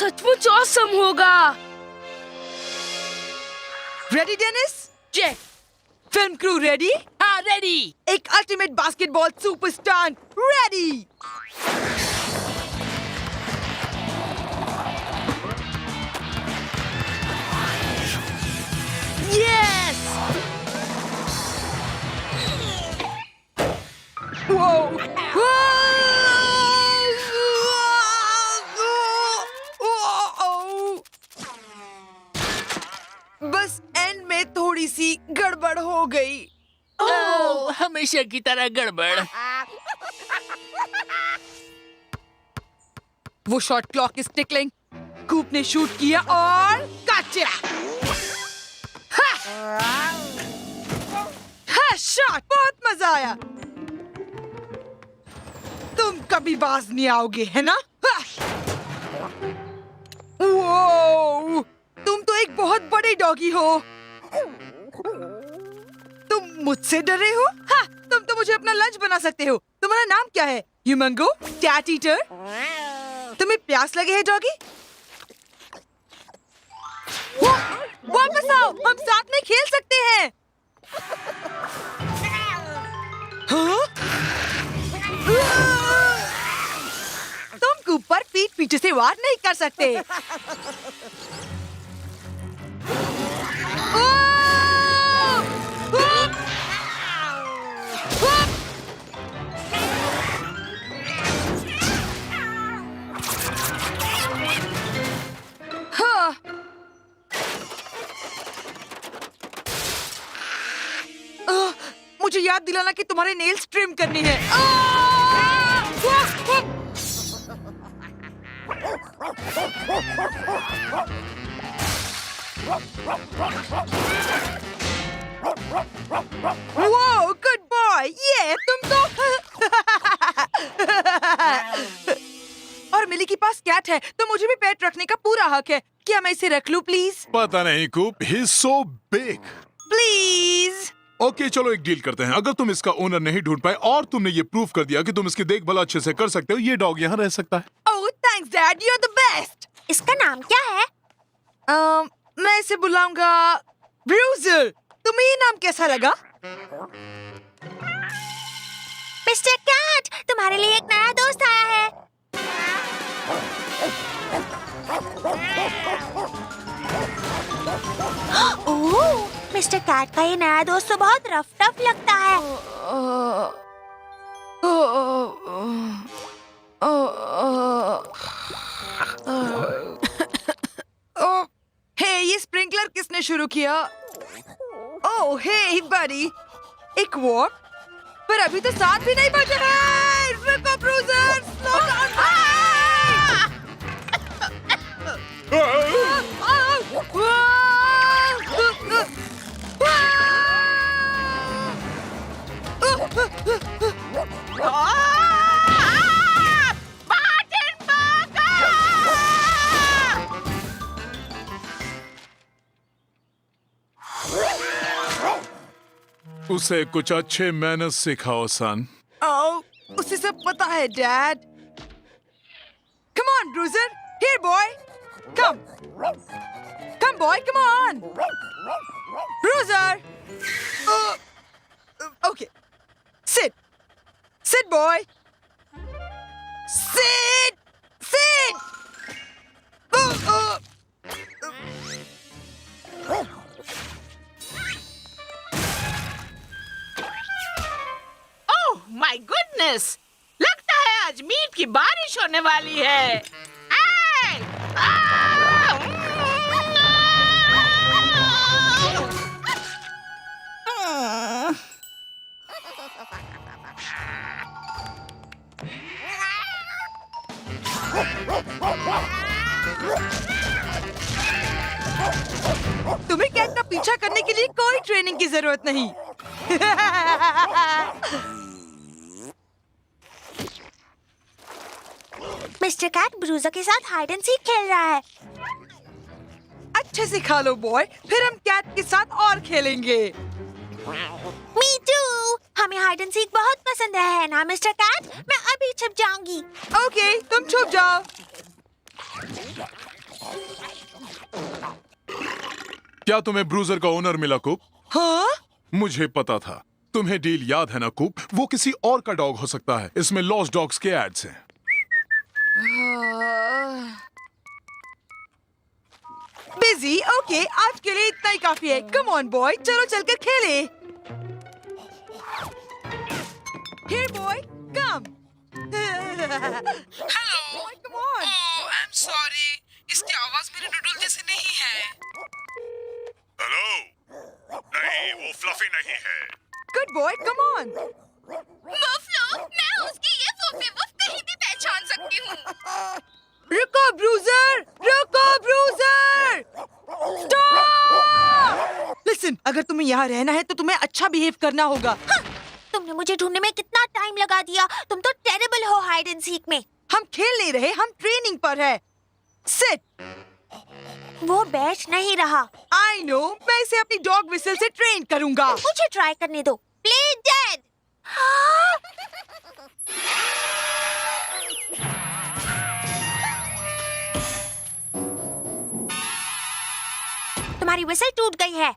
सचमुच ऑसम होगा। Ready Dennis? Check. Film crew ready? हाँ, रेडी। एक ultimate basketball superstar ready? Yes. बस एंड में थोड़ी सी गड़बड़ हो गई। ओह, हमेशा की तरह गड़बड़। वो शॉट क्लॉक इज टिकलिंग। कूप ने शूट किया और काचा। शॉट, बहुत मजा आया। तुम कभी बाज नहीं आओगे, है ना? वो, तुम तो एक बहुत बड़े डॉगी हो। तुम मुझसे डरे हो? हाँ, तुम तो मुझे अपना लंच बना सकते हो। तुम्हारा नाम क्या है? ह्यूमंगो? Cat eater? तुम्हें प्यास लगे है डॉगी? वापस आओ, हम साथ में खेल सकते हैं। हाँ? तुम कूप पर पीठ पीछे से वार नहीं कर सकते। हाँ। मुझे याद दिलाना कि तुम्हारे नेल्स ट्रिम करनी है। वो गुड बॉय। ये तुम तो और मिली के पास कैट है तो मुझे भी पेट रखने का पूरा हक है। क्या मैं इसे रख लूं प्लीज? पता नहीं Coop, he is so big. Please. Okay, चलो एक डील करते हैं। अगर तुम इसका ओनर नहीं ढूंढ पाए और तुमने ये प्रूफ कर दिया कि तुम इसकी देखभाल अच्छे से कर सकते हो, ये डॉग यहाँ रह सकता है। Oh thanks dad, you are the best. इसका नाम क्या है? मैं इसे बुलाऊंगा ब्रूजर। तुम्हें ये नाम कैसा लगा? मिस्टर कैट, तुम्हारे लिए एक नया दोस्त आया है। ओह, मिस्टर कैट का ये नया दोस्त तो बहुत रफ टफ लगता है। हे, ये स्प्रिंकलर किसने शुरू किया? ओह हे बडी, एक वॉक? पर अभी तो 7 भी नहीं बजे हैं। रुको ब्रूजर, स्लो डाउन। उसे कुछ अच्छे मैनर्स सिखाओ सन। ओह, उसे सब पता है dad. Come on bruiser, here boy, come come boy, come on bruiser. Okay, sit sit boy, sit sit. My goodness, लगता है आज मीट की बारिश होने वाली है। आय! तुम्हें कैट का पीछा करने के लिए कोई ट्रेनिंग की जरूरत नहीं। मिस्टर कैट ब्रूजर के साथ हाइड एंड सीक खेल रहा है। अच्छे से खा लो बॉय, फिर हम कैट के साथ और खेलेंगे। मी टू, हमें हाइड एंड सीक बहुत पसंद है ना मिस्टर कैट? मैं अभी छुप जाऊंगी। ओके, तुम छुप जाओ। क्या तुम्हें ब्रूजर का ओनर मिला कुप? हाँ? मुझे पता था। तुम्हें डील याद है ना कुप? वो किसी और का डॉग हो सकता है। इसमें लॉस्ट डॉग्स के एड्स हैं। बिजी, ओके, आज के लिए इतना ही काफी है। कम ऑन बॉय, चलो चलकर खेले। Here boy, come. Hello. Boy, come on. I am sorry, इसकी आवाज मेरे नूडल जैसे नहीं है। हेलो? नहीं, वो फ्लफी नहीं है। Good boy, come on. मुफ्लो, मैं उसकी ये फूफी मुफ्त कहीं भी पहचान सकती हूँ। रुको ब्रूजर, रुको ब्रूजर, स्टॉप! लिसन, अगर तुम्हें यहाँ रहना है तो तुम्हें अच्छा बिहेव करना होगा। तुमने मुझे ढूंढने में कितना टाइम लगा दिया। तुम तो टेरिबल हो हाइड एंड सीक में। हम खेल नहीं रहे, हम ट्रेनिंग पर है। सिट। वो बैठ नहीं रहा। आई नो, मैं इसे अपनी डॉग विसल से ट्रेन करूंगा। मुझे ट्राई करने दो। Play dead. तुम्हारी विसल टूट गई है।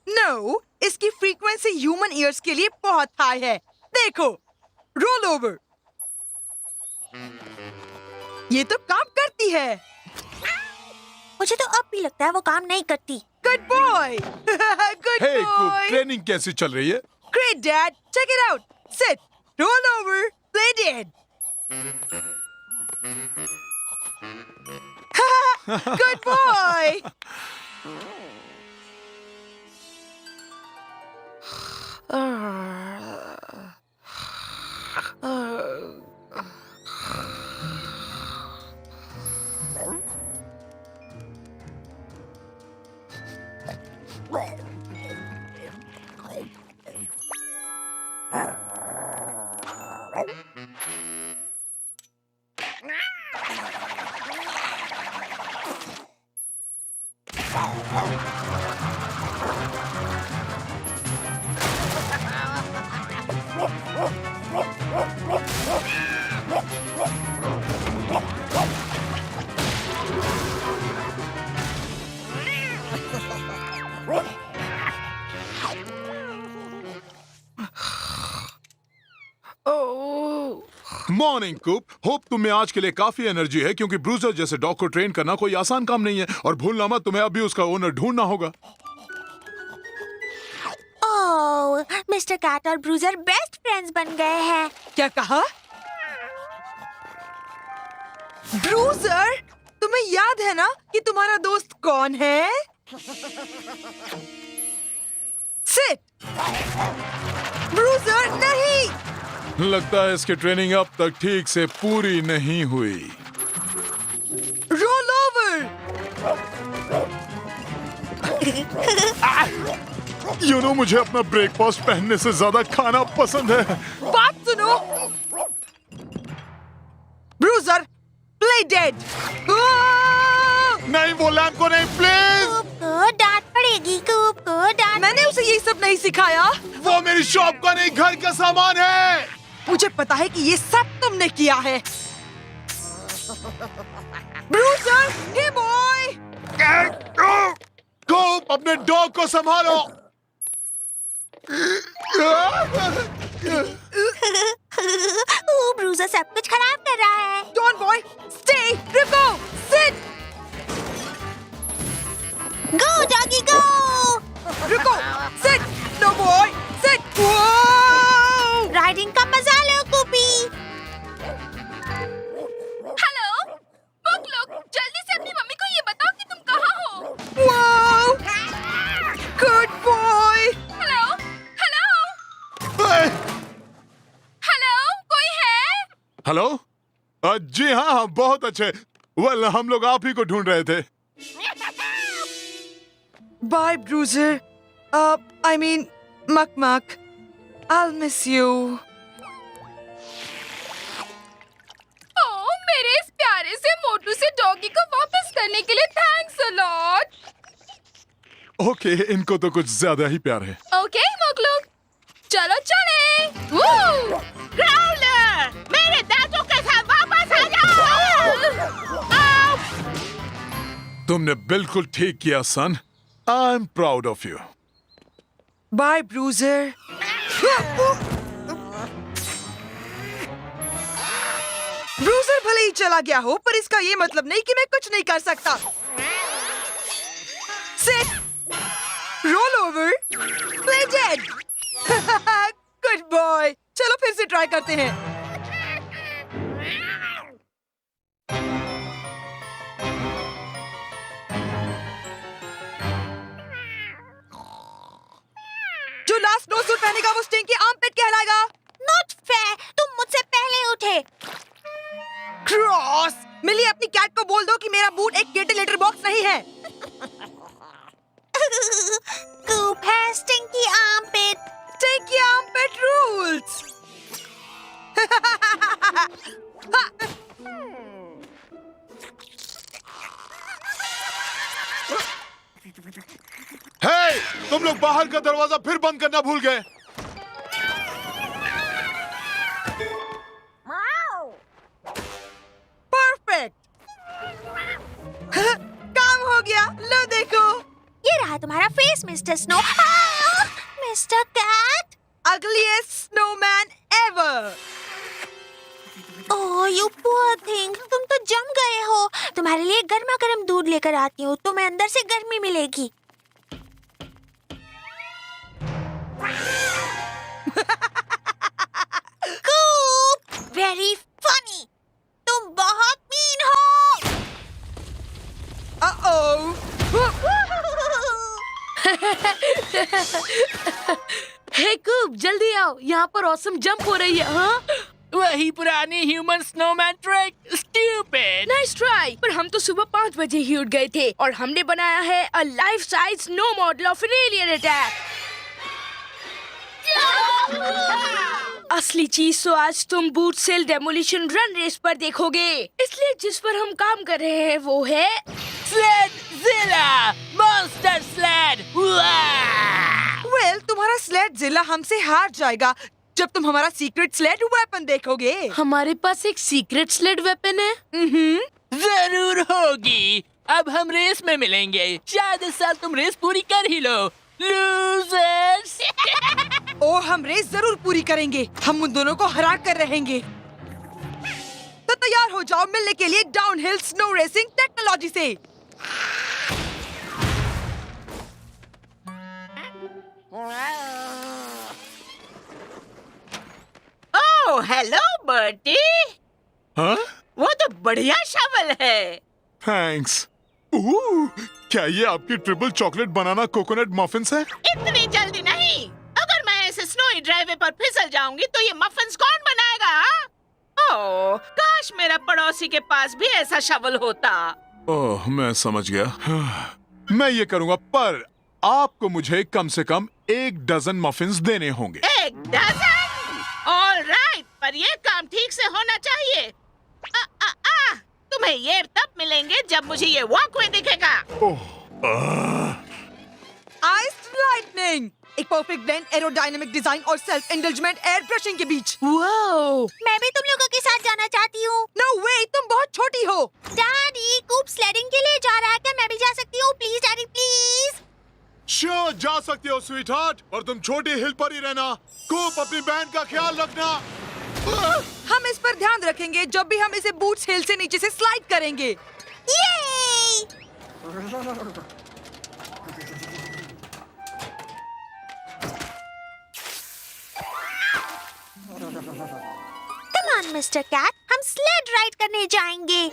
नो, इसकी फ्रीक्वेंसी ह्यूमन ईयर्स के लिए बहुत हाई है। देखो, रोल ओवर। ये तो काम करती है। मुझे तो अब भी लगता है वो काम नहीं करती। गुड बॉय, गुड हे कुप, बॉय। ट्रेनिंग कैसी चल रही है? Great, Dad. Check it out. Sit. Roll over. Play dead. Good boy. Morning Coop, hope तुम में आज के लिए काफी एनर्जी है क्योंकि ब्रूजर जैसे डॉग को ट्रेन करना कोई आसान काम नहीं है। और भूलना मत, तुम्हें अभी उसका ओनर ढूंढना होगा। ओह, मिस्टर कैट और ब्रूजर बेस्ट फ्रेंड्स बन गए हैं। क्या कहा? ब्रूजर, तुम्हें याद है ना कि तुम्हारा दोस्त कौन है? सिट। ब्रूजर, नहीं। लगता है इसकी ट्रेनिंग अब तक ठीक से पूरी नहीं हुई। Roll over. मुझे अपना ब्रेकफास्ट पहनने से ज्यादा खाना पसंद है। बात सुनो। Bruiser, play dead. नहीं, वो लैम्प को नहीं, प्लीज। कूप को डांट पड़ेगी। कूप को डांट। मैंने उसे ये सब नहीं सिखाया। वो मेरी शॉप का नहीं, घर का सामान है। मुझे पता है कि ये सब तुमने किया है। Bruiser, hey boy. कुप, अपने डॉग को संभालो। ब्रूजर सब कुछ खराब कर रहा है। डॉन बॉय, स्टे, रुको, सिट। Go doggy go. रुको, sit, no boy, sit. Riding का मजा लो कूपी। हेलो, लोग जल्दी से अपनी मम्मी को ये बताओ कि तुम कहाँ हो। Wow, good boy. Hello, hello, hello, कोई है? हेलो? जी हाँ, बहुत अच्छे। वेल, हम लोग आप ही को ढूंढ रहे थे। Bye Bruiser. I mean, Mak. I'll miss you. Oh, मेरे इस प्यारे से मोटू से डॉगी को वापस करने के लिए थैंक्स अ लॉट। ओके, इनको तो कुछ ज्यादा ही प्यार है। ओके मोकलुक, चलो चले। ग्राउलर, मेरे दांतों के साथ वापस आ जाओ। तुमने बिल्कुल ठीक किया son. I am proud of you. Bye Bruiser. Bruiser भले ही चला गया हो, पर इसका ये मतलब नहीं कि मैं कुछ नहीं कर सकता। Sit, roll over, play dead. Good boy. चलो फिर से ट्राई करते हैं। जो लास्ट स्नो सूट पहनेगा वो स्टिंकी आर्मपिट कहलाएगा। नॉट फेयर, तुम मुझसे पहले उठे। क्रॉस। मिली, अपनी कैट को बोल दो कि मेरा बूट एक केटल लेटर बॉक्स नहीं है। कूप है stinky armpit. Stinky armpit rules. Hey, तुम लोग बाहर का दरवाजा फिर बंद करना भूल गए। परफेक्ट। काम हो गया। लो देखो। ये रहा तुम्हारा face mister snow. Mister cat. Ugliest snowman ever. Oh you poor thing, तुम तो जम गए हो। तुम्हारे लिए गर्मा गर्म दूध लेकर आती हूँ, तुम्हें अंदर से गर्मी मिलेगी। कूप, वेरी फनी। तुम बहुत मीन हो। Uh-oh. हे कूप, जल्दी आओ, यहाँ पर ऑसम जंप हो रही है। हाँ, वही पुरानी human snowman trick. Stupid. Nice try. पर हम तो सुबह 5 बजे ही उठ गए थे और हमने बनाया है a life size snow model of an alien attack. असली चीज तो आज तुम boot sale demolition run race पर देखोगे। इसलिए जिस पर हम काम कर रहे हैं वो है स्लेडजिला मॉन्स्टर स्लेड। Well, तुम्हारा स्लेड जिला हमसे हार जाएगा जब तुम हमारा सीक्रेट स्लेड वेपन देखोगे। हमारे पास एक सीक्रेट स्लेड वेपन है। जरूर होगी। अब हम रेस में मिलेंगे। शायद इस साल तुम रेस पूरी कर ही लो, लूजर्स। ओ, हम रेस जरूर पूरी करेंगे। हम उन दोनों को हरा कर रहेंगे। तो तैयार हो जाओ मिलने के लिए डाउनहिल स्नो रेसिंग टेक्नोलॉजी से। Oh hello Bertie. हाँ? वो तो बढ़िया शवल है। थैंक्स। क्या ये आपकी ट्रिपल चॉकलेट बनाना कोकोनट मफिन्स है? इतनी जल्दी नहीं। अगर मैं ऐसे स्नोई ड्राइवे पर फिसल जाऊंगी तो ये मफिन्स कौन बनाएगा? ओह, काश मेरा पड़ोसी के पास भी ऐसा शवल होता। ओह, मैं समझ गया। मैं ये करूंगा, पर आपको मुझे कम से कम 1 डजन मफिन्स देने होंगे। 1 डजन? ऑलराइट, पर ये काम ठीक से होना चाहिए। तुम्हें ये तब मिलेंगे जब मुझे ये वॉकवे दिखेगा। आइस लाइटनिंग, एक परफेक्ट ब्लेंड एरोडायनामिक डिजाइन और सेल्फ इंडल्जमेंट एयर ब्रशिंग के बीच। वाओ, मैं भी तुम लोगों के साथ जाना चाहती हूँ। नो वे, तुम बहुत छोटी हो। डैडी, कूप स्लेडिंग के लिए जा रहा है, क्या मैं भी जा सकती हूँ? Please daddy, please. श्योर, जा सकती हो स्वीट हार्ट, और तुम छोटी हिल पर ही रहना। कूप, अपनी बैंड का ख्याल रखना। हम इस पर ध्यान रखेंगे जब भी हम इसे बूट्स हिल से नीचे से स्लाइड करेंगे। ये कम ऑन मिस्टर कैट, हम स्लेड राइड करने जाएंगे।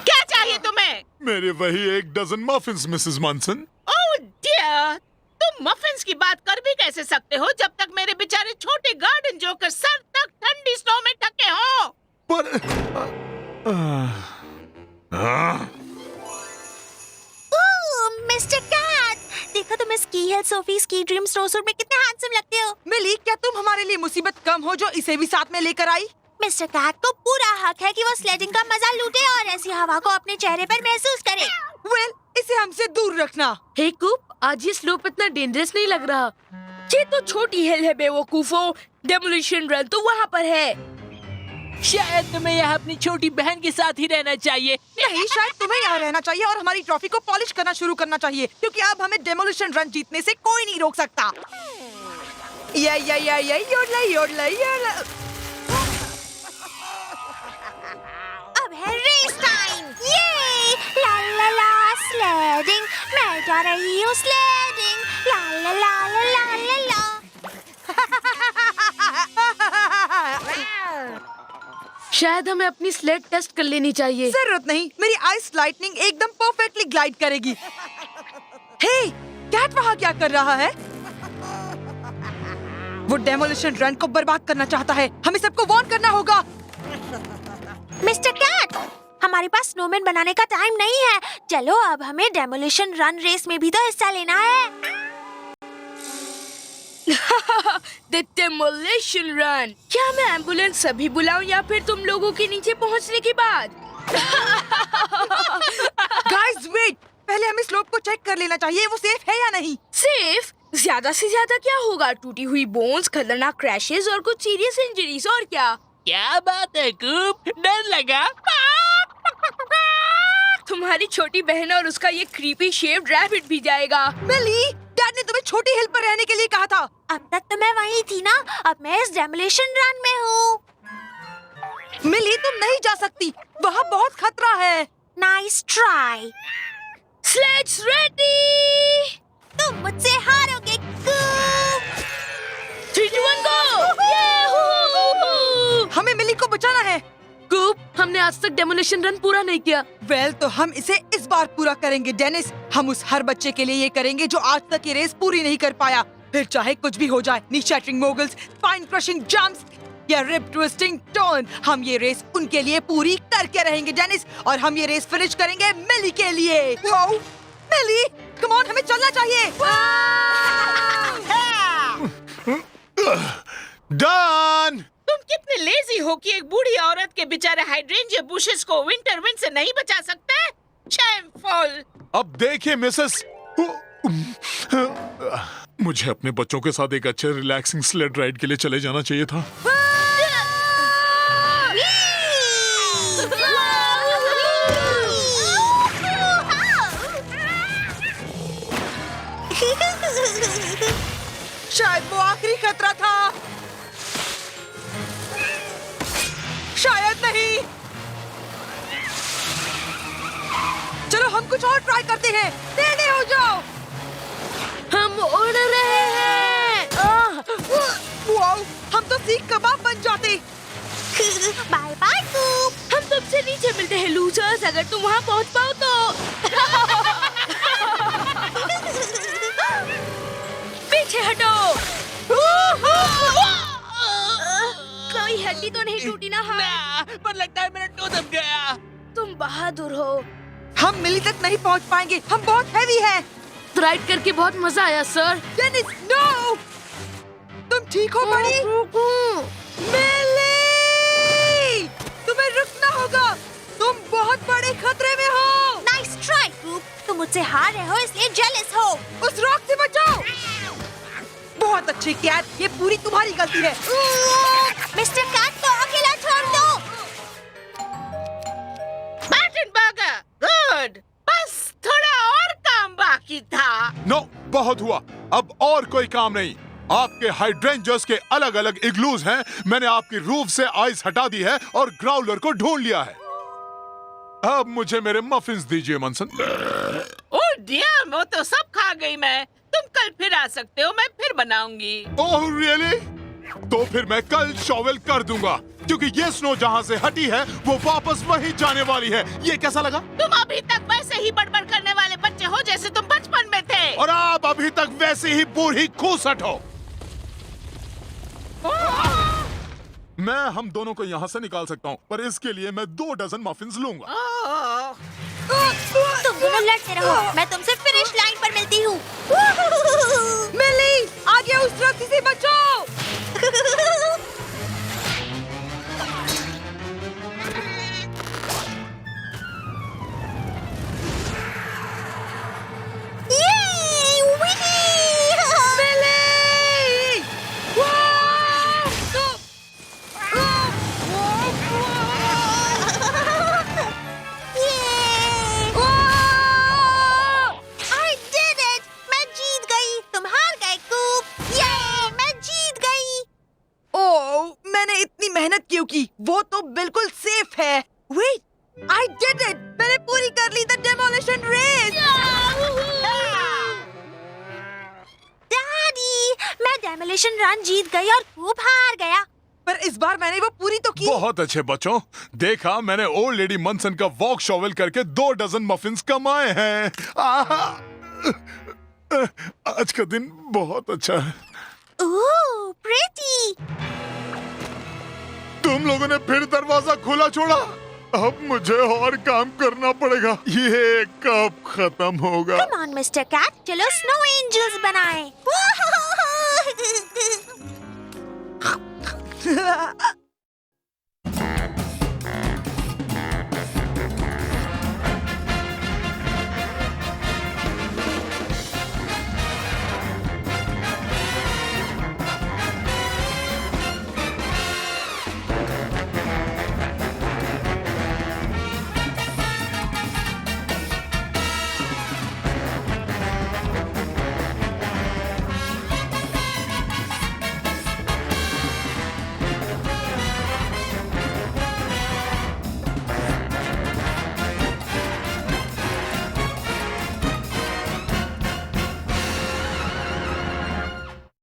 क्या चाहिए तुम्हें? मेरे वही 1 dozen muffins, Mrs Munson. Oh dear, तुम मफिन्स की बात कर भी कैसे सकते हो जब तक मेरे बेचारे छोटे गार्डन जोकर सर तक ठंडी स्नो में ढके हो? पर मिस्टर कैट, देखो तुम ski hill Sophie ski dream snow suit में कितने हैंडसम लगते हो। मिली, क्या तुम हमारे लिए मुसीबत कम हो जो इसे भी साथ में लेकर आई? मिस्टर कैट को पूरा हक है कि वो स्लेडिंग का मजा लूटे और ऐसी हवा को अपने चेहरे पर महसूस करे। वेल, इसे हमसे दूर रखना। हे कूप, आज ये स्लोप इतना डेंजरस नहीं लग रहा। ये तो छोटी हिल है बेवकूफो। डेमोलिशन रन तो वहाँ पर है। शायद तुम्हें यहाँ अपनी छोटी बहन के साथ ही रहना चाहिए। नहीं, शायद तुम्हें यहाँ रहना चाहिए और हमारी ट्रॉफी को पॉलिश करना शुरू करना चाहिए, क्योंकि अब हमें डेमोलिशन रन जीतने से कोई नहीं रोक सकता। या योडला योडला योडला। अब है रेस टाइम। ये ला ला ला स्लेडिंग, मैं जा रही हूँ स्लेडिंग। ला ला ला ला ला ला ला। शायद हमें अपनी स्लेड टेस्ट कर लेनी चाहिए। जरूरत नहीं, मेरी आइस लाइटनिंग एकदम परफेक्टली ग्लाइड करेगी। हे, कैट वहाँ क्या कर रहा है? वो डेमोलिशन रन को बर्बाद करना चाहता है। हमें सबको वार्न करना होगा। मिस्टर कैट, हमारे पास स्नोमैन बनाने का टाइम नहीं है। चलो अब हमें डेमोलिशन रन रेस में भी तो हिस्सा लेना है। The demolition run. क्या मैं एम्बुलेंस अभी बुलाऊं या फिर तुम लोगों के नीचे पहुंचने के बाद? गाइस वेट, पहले हमें स्लोप को चेक कर लेना चाहिए, वो सेफ है या नहीं। सेफ? ज्यादा से ज्यादा क्या होगा? टूटी हुई बोन्स, खतरनाक क्रैशेस और कुछ सीरियस इंजरीज, और क्या? क्या बात है कूप, डर लगा? तुम्हारी छोटी बहन और उसका ये क्रीपी शेप्ड रैबिट भी जाएगा। मिली, डैड ने तुम्हें छोटी हिल पर रहने के लिए कहा था। अब तक तो मैं वहीं थी ना, अब मैं इस डेमोलिशन रन में हूँ। मिली, तुम नहीं जा सकती, वहाँ बहुत खतरा है। Nice try. Sleds ready. तुम मुझसे हारोगे कूप। 3, 2, 1 गो। येहू! हमें मिली को बचाना है। कूप, हमने आज तक डेमोलिशन रन पूरा नहीं किया। वेल, तो हम इसे इस बार पूरा करेंगे डेनिस। हम उस हर बच्चे के लिए ये करेंगे जो आज तक ये रेस पूरी नहीं कर पाया, फिर चाहे कुछ भी हो जाए। Knee shattering moguls, spine crushing jumps या रिप ट्विस्टिंग टर्न, हम ये रेस उनके लिए पूरी करके रहेंगे डेनिस। और हम ये रेस फिनिश करेंगे मिली के लिए। मिली, कम ऑन, हमें चलना चाहिए। डन। तुम कितने लेजी हो कि एक बूढ़ी औरत के बेचारे हाइड्रेंजिया बुशेस को विंटर विंड से नहीं बचा सकते? शेमफुल। अब देखिए मिसेस, मुझे अपने बच्चों के साथ एक अच्छे रिलैक्सिंग स्लेड राइड के लिए चले जाना चाहिए था। शायद वो आखिरी खतरा था, शायद नहीं। चलो हम कुछ और ट्राई करते हैं। टेढ़े हो जाओ। हम उड़ रहे हैं। वाओ, हम तो सीख कबाब बन जाते। बाय बाय कूप। हम तुमसे नीचे मिलते हैं लूजर्स, अगर तुम वहाँ पहुँच पाओ तो। पीछे हटो। कोई हड्डी तो नहीं टूटी ना? हाँ, पर लगता है मेरा टो दब गया। तुम बहादुर हो। हम मिली तक नहीं पहुंच पाएंगे, हम बहुत हैवी हैं। राइड करके बहुत मजा आया सर। Dennis, no! तुम ठीक हो बड़ी? मिली! तुम्हें रुकना होगा, तुम बहुत बड़े खतरे में हो। नाइस ट्राई कूप। तुम मुझसे हार रहे हो इसलिए जेलस हो। उस रॉक से बचाओ। बहुत अच्छी कैट, ये पूरी तुम्हारी गलती है। मिस्टर कैट को अकेला छोड़ दो। Martin burger, good. बस थोड़ा और काम बाकी था। नो, बहुत हुआ, अब और कोई काम नहीं। आपके हाइड्रेंजर्स के अलग अलग इग्लूज हैं। मैंने आपकी रूफ से आइस हटा दी है और ग्राउलर को ढूंढ लिया है। अब मुझे मेरे मफिन्स दीजिए मनसन। ओह डियर, वो तो सब खा गई मैं। तुम कल फिर आ सकते हो, मैं फिर बनाऊंगी। Oh really? तो फिर मैं कल शॉवेल कर दूंगा, क्योंकि ये स्नो जहाँ से हटी है वो वापस वहीं जाने वाली है। ये कैसा लगा? तुम अभी तक वैसे ही बड़बड़ करने वाले बच्चे हो जैसे तुम बचपन में थे। और आप अभी तक वैसे ही बूढ़ी खूसट हो। मैं हम दोनों को यहाँ से निकाल सकता हूँ, पर इसके लिए मैं 2 डजन मफिन्स लूंगा। तुम दोनों लड़ते रहो, मैं तुमसे फिनिश लाइन पर मिलती हूँ। मिली, आगे उस रस्सी से बचाओ। ये, मिली! डॉगी। बहुत अच्छे बच्चों, देखा मैंने ओल्ड लेडी मनसन का वॉक शॉवल करके 2 डजन मफिन्स कमाए हैं। आज का दिन बहुत अच्छा है। Ooh, pretty. तुम लोगों ने फिर दरवाजा खुला छोड़ा। अब मुझे और काम करना पड़ेगा। ये कब खत्म होगा? Come on, Mr. Cat. चलो स्नो एंजल्स बनाएं।